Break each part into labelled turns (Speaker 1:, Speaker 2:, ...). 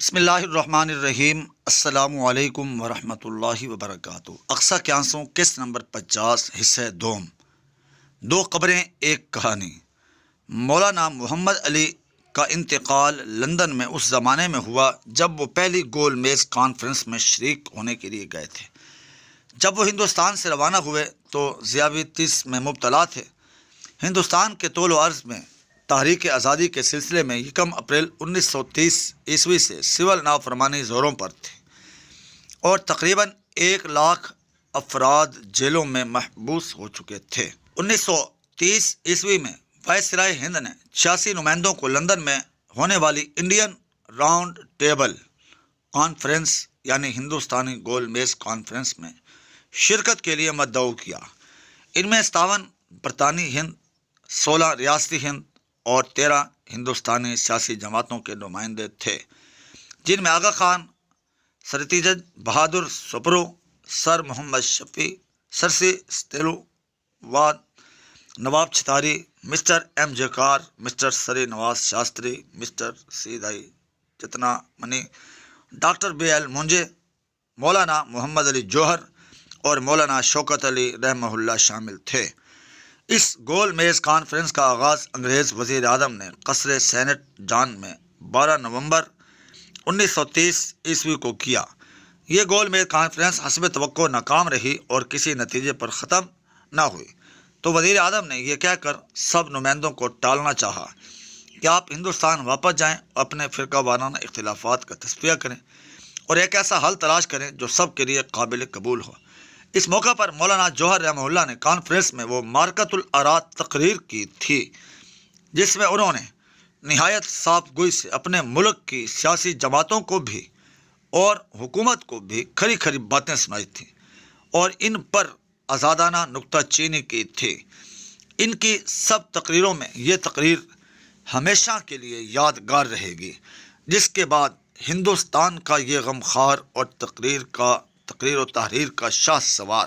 Speaker 1: بسم اللہ الرحمن الرحیم۔ السلام علیکم ورحمۃ اللہ وبرکاتہ۔ اقصی قیاسوں قسط نمبر 50 حصہ دوم، دو قبریں ایک کہانی۔ مولانا محمد علی کا انتقال لندن میں اس زمانے میں ہوا جب وہ پہلی گول میز کانفرنس میں شریک ہونے کے لیے گئے تھے۔ جب وہ ہندوستان سے روانہ ہوئے تو ذیابیطس میں مبتلا تھے۔ ہندوستان کے طول و عرض میں تحریک آزادی کے سلسلے میں 1 اپریل 1930 عیسوی سے سول نافرمانی زوروں پر تھی اور تقریباً 1 لاکھ افراد جیلوں میں محبوس ہو چکے تھے۔ 1930 عیسوی میں وائسرائے ہند نے 86 نمائندوں کو لندن میں ہونے والی انڈین راؤنڈ ٹیبل کانفرنس یعنی ہندوستانی گول میز کانفرنس میں شرکت کے لیے مدعو کیا۔ ان میں 57 برطانوی ہند، 16 ریاستی ہند اور 13 ہندوستانی سیاسی جماعتوں کے نمائندے تھے، جن میں آغا خان، سر تیجج بہادر سپرو، سر محمد شفیع، سر سی ستیلو واد، نواب چھتاری، مسٹر ایم جے کار، مسٹر سری نواس شاستری، مسٹر سی دائی چتنا منی، ڈاکٹر بی ایل مونجے، مولانا محمد علی جوہر اور مولانا شوکت علی رحمہ اللہ شامل تھے۔ اس گول میز کانفرنس کا آغاز انگریز وزیر اعظم نے قصر سینٹ جان میں 12 نومبر 1930 عیسوی کو کیا۔ یہ گول میز کانفرنس حسب توقع ناکام رہی اور کسی نتیجے پر ختم نہ ہوئی، تو وزیر اعظم نے یہ کہہ کر سب نمائندوں کو ٹالنا چاہا کہ آپ ہندوستان واپس جائیں، اپنے فرقہ وارانہ اختلافات کا تصفیہ کریں اور ایک ایسا حل تلاش کریں جو سب کے لیے قابل قبول ہو۔ اس موقع پر مولانا جوہر رحمہ اللہ نے کانفرنس میں وہ مارکۃ الآراء تقریر کی تھی جس میں انہوں نے نہایت صاف گوئی سے اپنے ملک کی سیاسی جماعتوں کو بھی اور حکومت کو بھی کھری کھری باتیں سنائی تھیں اور ان پر آزادانہ نکتہ چینی کی تھی۔ ان کی سب تقریروں میں یہ تقریر ہمیشہ کے لیے یادگار رہے گی، جس کے بعد ہندوستان کا یہ غمخوار اور تقریر و تحریر کا شاہ سوار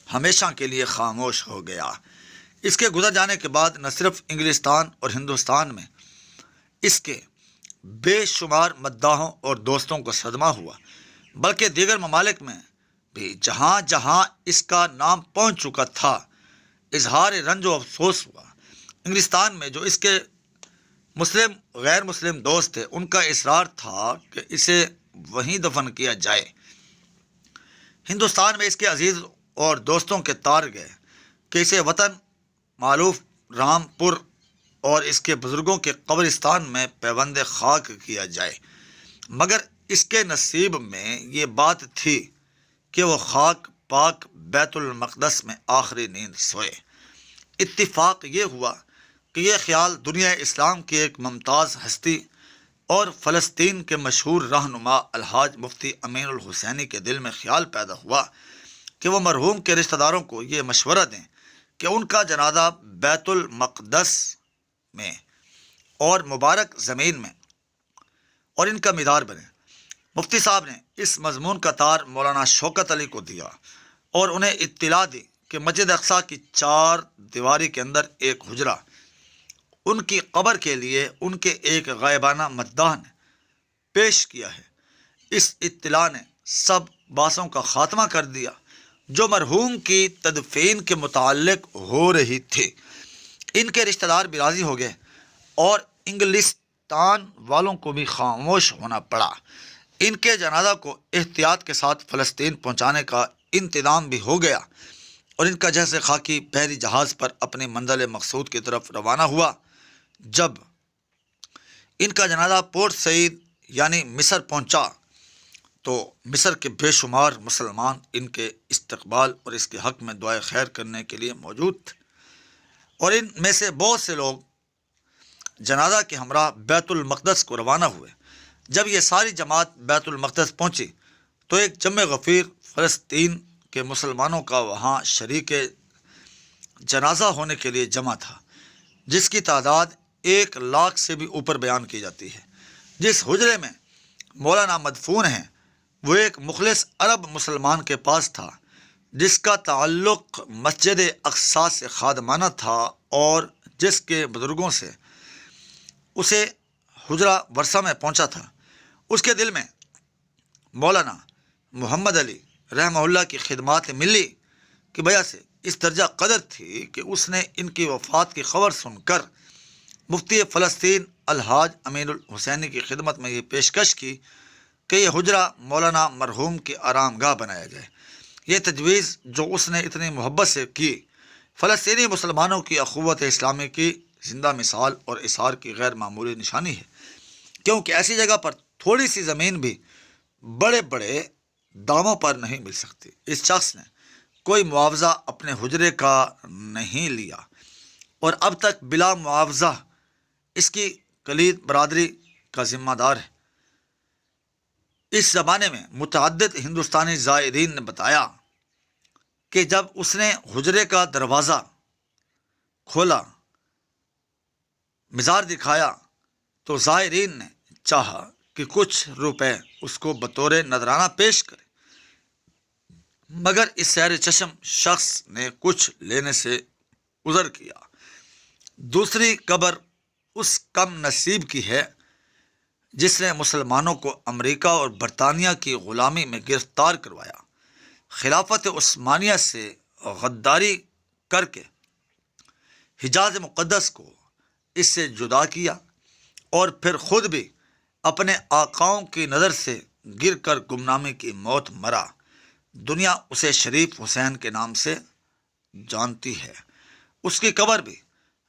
Speaker 1: ہمیشہ کے لیے خاموش ہو گیا۔ اس کے گزر جانے کے بعد نہ صرف انگلستان اور ہندوستان میں اس کے بے شمار مداحوں اور دوستوں کو صدمہ ہوا، بلکہ دیگر ممالک میں بھی جہاں جہاں اس کا نام پہنچ چکا تھا اظہار رنج و افسوس ہوا۔ انگلستان میں جو اس کے مسلم غیر مسلم دوست تھے، ان کا اصرار تھا کہ اسے وہیں دفن کیا جائے۔ ہندوستان میں اس کے عزیز اور دوستوں کے تار گئے کہ اسے وطن مالوف رامپور اور اس کے بزرگوں کے قبرستان میں پیوند خاک کیا جائے، مگر اس کے نصیب میں یہ بات تھی کہ وہ خاک پاک بیت المقدس میں آخری نیند سوئے۔ اتفاق یہ ہوا کہ یہ خیال دنیا اسلام کی ایک ممتاز ہستی اور فلسطین کے مشہور رہنما الحاج مفتی امین الحسینی کے دل میں خیال پیدا ہوا کہ وہ مرحوم کے رشتہ داروں کو یہ مشورہ دیں کہ ان کا جنازہ بیت المقدس میں اور مبارک زمین میں اور ان کا مدار بنے۔ مفتی صاحب نے اس مضمون کا تار مولانا شوکت علی کو دیا اور انہیں اطلاع دی کہ مسجد اقصی کی 4 دیواری کے اندر ایک حجرہ ان کی قبر کے لیے ان کے ایک غائبانہ مداح نے پیش کیا ہے۔ اس اطلاع نے سب باسوں کا خاتمہ کر دیا جو مرحوم کی تدفین کے متعلق ہو رہی تھی۔ ان کے رشتہ دار بھی راضی ہو گئے اور انگلستان والوں کو بھی خاموش ہونا پڑا۔ ان کے جنازہ کو احتیاط کے ساتھ فلسطین پہنچانے کا انتظام بھی ہو گیا اور ان کا جیسے خاکی بحری جہاز پر اپنی منزل مقصود کی طرف روانہ ہوا۔ جب ان کا جنازہ پورٹ سعید یعنی مصر پہنچا تو مصر کے بے شمار مسلمان ان کے استقبال اور اس کے حق میں دعائے خیر کرنے کے لیے موجود تھے، اور ان میں سے بہت سے لوگ جنازہ کے ہمراہ بیت المقدس کو روانہ ہوئے۔ جب یہ ساری جماعت بیت المقدس پہنچی تو ایک جمع غفیر فلسطین کے مسلمانوں کا وہاں شریک جنازہ ہونے کے لیے جمع تھا، جس کی تعداد 1 لاکھ سے بھی اوپر بیان کی جاتی ہے۔ جس حجرے میں مولانا مدفون ہیں وہ ایک مخلص عرب مسلمان کے پاس تھا، جس کا تعلق مسجد اقصی سے خادمانہ تھا اور جس کے بزرگوں سے اسے حجرہ ورثہ میں پہنچا تھا۔ اس کے دل میں مولانا محمد علی رحمہ اللہ کی خدمات ملی کی وجہ سے اس درجہ قدر تھی کہ اس نے ان کی وفات کی خبر سن کر مفتی فلسطین الحاج امین الحسینی کی خدمت میں یہ پیشکش کی کہ یہ حجرہ مولانا مرحوم کی آرام گاہ بنایا جائے۔ یہ تجویز جو اس نے اتنی محبت سے کی فلسطینی مسلمانوں کی اخوت اسلامی کی زندہ مثال اور اثار کی غیر معمولی نشانی ہے، کیونکہ ایسی جگہ پر تھوڑی سی زمین بھی بڑے بڑے داموں پر نہیں مل سکتی۔ اس شخص نے کوئی معاوضہ اپنے حجرے کا نہیں لیا اور اب تک بلا معاوضہ اس کی کلید برادری کا ذمہ دار ہے۔ اس زمانے میں متعدد ہندوستانی زائرین نے بتایا کہ جب اس نے حجرے کا دروازہ کھولا، مزار دکھایا، تو زائرین نے چاہا کہ کچھ روپے اس کو بطور نذرانہ پیش کرے، مگر اس سیر چشم شخص نے کچھ لینے سے عذر کیا۔ دوسری قبر اس کم نصیب کی ہے جس نے مسلمانوں کو امریکہ اور برطانیہ کی غلامی میں گرفتار کروایا، خلافت عثمانیہ سے غداری کر کے حجاز مقدس کو اس سے جدا کیا اور پھر خود بھی اپنے آقاؤں کی نظر سے گر کر گمنامی کی موت مرا۔ دنیا اسے شریف حسین کے نام سے جانتی ہے۔ اس کی قبر بھی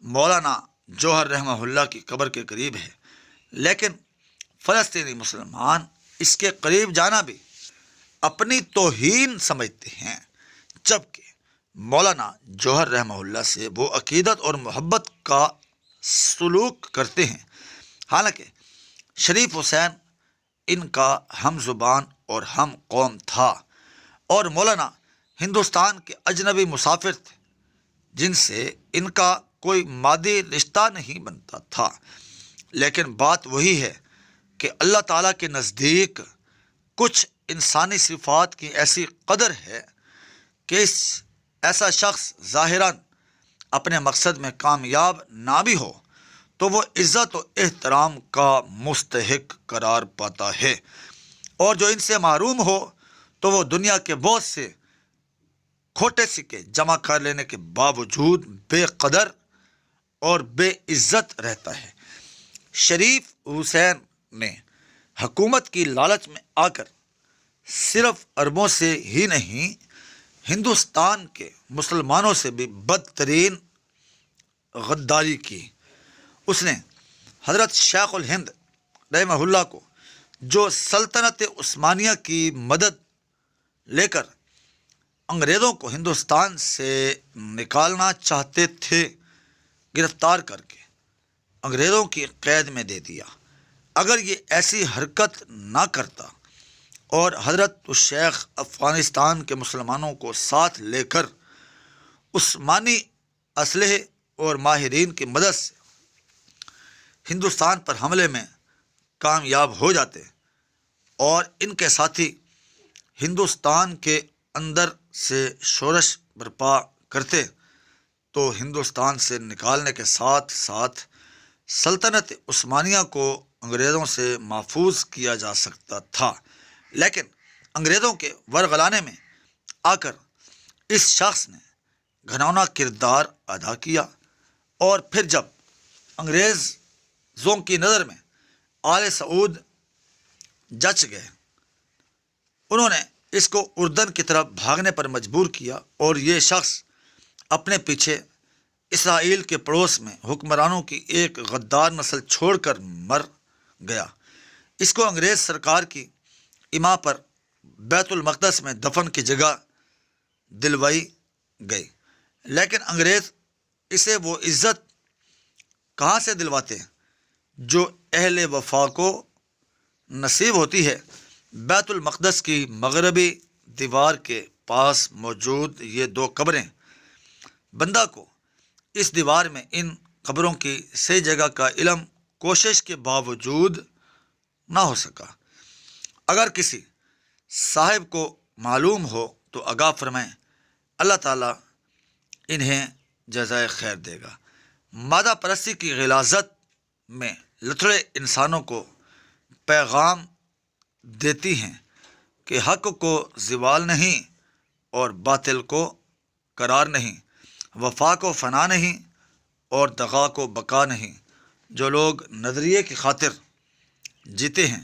Speaker 1: مولانا جوہر رحمہ اللہ کی قبر کے قریب ہے، لیکن فلسطینی مسلمان اس کے قریب جانا بھی اپنی توہین سمجھتے ہیں، جبکہ مولانا جوہر رحمہ اللہ سے وہ عقیدت اور محبت کا سلوک کرتے ہیں۔ حالانکہ شریف حسین ان کا ہم زبان اور ہم قوم تھا اور مولانا ہندوستان کے اجنبی مسافر تھے جن سے ان کا کوئی مادی رشتہ نہیں بنتا تھا، لیکن بات وہی ہے کہ اللہ تعالیٰ کے نزدیک کچھ انسانی صفات کی ایسی قدر ہے کہ ایسا شخص ظاہراً اپنے مقصد میں کامیاب نہ بھی ہو تو وہ عزت و احترام کا مستحق قرار پاتا ہے، اور جو ان سے محروم ہو تو وہ دنیا کے بہت سے کھوٹے سکے جمع کر لینے کے باوجود بے قدر اور بے عزت رہتا ہے۔ شریف حسین نے حکومت کی لالچ میں آ کر صرف عربوں سے ہی نہیں، ہندوستان کے مسلمانوں سے بھی بدترین غداری کی۔ اس نے حضرت شیخ الہند رحمہ اللہ کو، جو سلطنت عثمانیہ کی مدد لے کر انگریزوں کو ہندوستان سے نکالنا چاہتے تھے، گرفتار کر کے انگریزوں کی قید میں دے دیا۔ اگر یہ ایسی حرکت نہ کرتا اور حضرت الشیخ افغانستان کے مسلمانوں کو ساتھ لے کر عثمانی اسلحے اور ماہرین کی مدد سے ہندوستان پر حملے میں کامیاب ہو جاتے اور ان کے ساتھی ہندوستان کے اندر سے شورش برپا کرتے، تو ہندوستان سے نکالنے کے ساتھ ساتھ سلطنت عثمانیہ کو انگریزوں سے محفوظ کیا جا سکتا تھا۔ لیکن انگریزوں کے ورغلانے میں آ کر اس شخص نے گھناؤنا کردار ادا کیا، اور پھر جب انگریزوں کی نظر میں آل سعود جچ گئے، انہوں نے اس کو اردن کی طرف بھاگنے پر مجبور کیا، اور یہ شخص اپنے پیچھے اسرائیل کے پڑوس میں حکمرانوں کی ایک غدار نسل چھوڑ کر مر گیا۔ اس کو انگریز سرکار کی اما پر بیت المقدس میں دفن کی جگہ دلوائی گئی، لیکن انگریز اسے وہ عزت کہاں سے دلواتے ہیں جو اہل وفا کو نصیب ہوتی ہے۔ بیت المقدس کی مغربی دیوار کے پاس موجود یہ دو قبریں، بندہ کو اس دیوار میں ان قبروں کی صحیح جگہ کا علم کوشش کے باوجود نہ ہو سکا۔ اگر کسی صاحب کو معلوم ہو تو آگاہ فرمائیں، اللہ تعالیٰ انہیں جزائے خیر دے گا۔ مادہ پرستی کی غلاظت میں لتڑے انسانوں کو پیغام دیتی ہیں کہ حق کو زوال نہیں اور باطل کو قرار نہیں، وفا کو فنا نہیں اور دغا کو بقا نہیں۔ جو لوگ نظریے کی خاطر جیتے ہیں،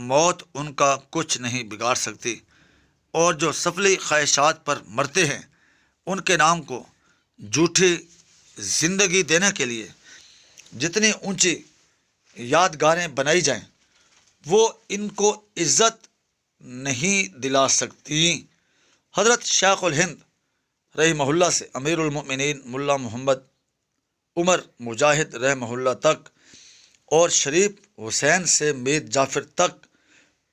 Speaker 1: موت ان کا کچھ نہیں بگاڑ سکتی، اور جو سفلی خواہشات پر مرتے ہیں، ان کے نام کو جھوٹی زندگی دینے کے لیے جتنی اونچی یادگاریں بنائی جائیں، وہ ان کو عزت نہیں دلا سکتی۔ حضرت شیخ الہند رحمہ اللہ سے امیر المؤمنین ملا محمد عمر مجاہد رحمہ اللہ تک، اور شریف حسین سے میر جعفر تک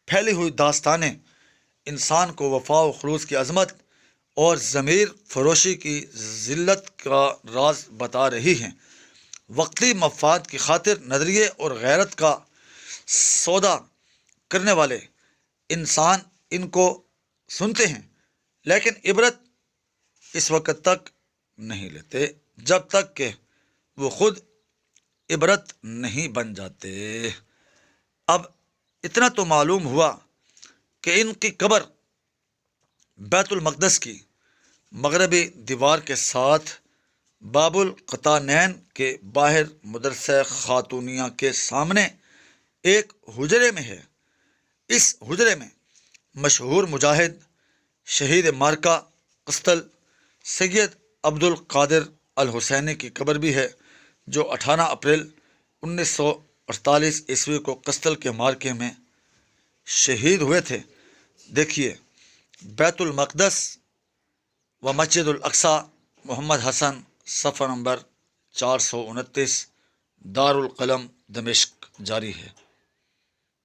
Speaker 1: پھیلی ہوئی داستانیں انسان کو وفا و خلوص کی عظمت اور ضمیر فروشی کی ذلت کا راز بتا رہی ہیں۔ وقتی مفاد کی خاطر نظریے اور غیرت کا سودا کرنے والے انسان ان کو سنتے ہیں، لیکن عبرت اس وقت تک نہیں لیتے جب تک کہ وہ خود عبرت نہیں بن جاتے۔ اب اتنا تو معلوم ہوا کہ ان کی قبر بیت المقدس کی مغربی دیوار کے ساتھ باب القطانین کے باہر مدرسہ خاتونیہ کے سامنے ایک حجرے میں ہے۔ اس حجرے میں مشہور مجاہد شہید مارکہ قسطل سید عبد القادر الحسینی کی قبر بھی ہے، جو 18 اپریل 1948 عیسوی کو قسطل کے مارکے میں شہید ہوئے تھے۔ دیکھیے، بیت المقدس و مسجد الاقصی، محمد حسن، صفحہ نمبر 429، دار القلم دمشق، جاری ہے۔